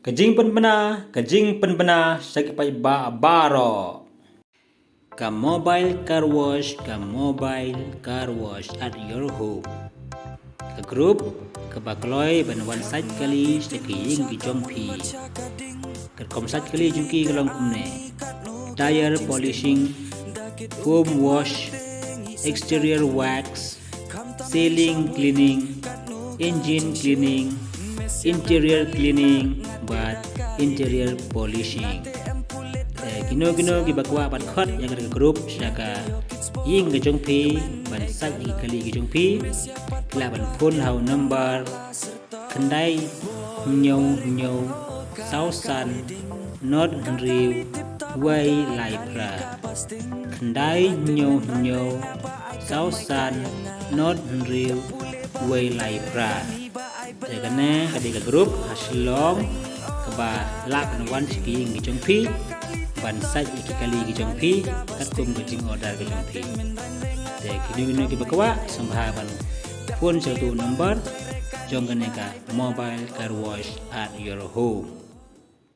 Kajing penbena sakit ba baro. Ka mobile car wash at your home. Ka group ka bakloi ban one side kali sekiing ki jong pi. Ka kom side kali juki kalong kumne. Tire polishing, foam wash, exterior wax, ceiling cleaning, engine cleaning, interior cleaning, but interior polishing. Kino ki bakwa ban khot yang ka group saka ying ke jong pi ban sat ki kali ki jong pi la ban phone hau number khandai nhau sau san not riu way lai pra khandai nhau sau san not riu way lai pra. Karena ketika grup SHILLONG keba lak wan ski ngi jong pi ban sai iki kali ngi jong pi kat kum gajing order ke jong pi te kini ki bakwa sambha ban phone satu number jong kaneka mobile car wash at your home.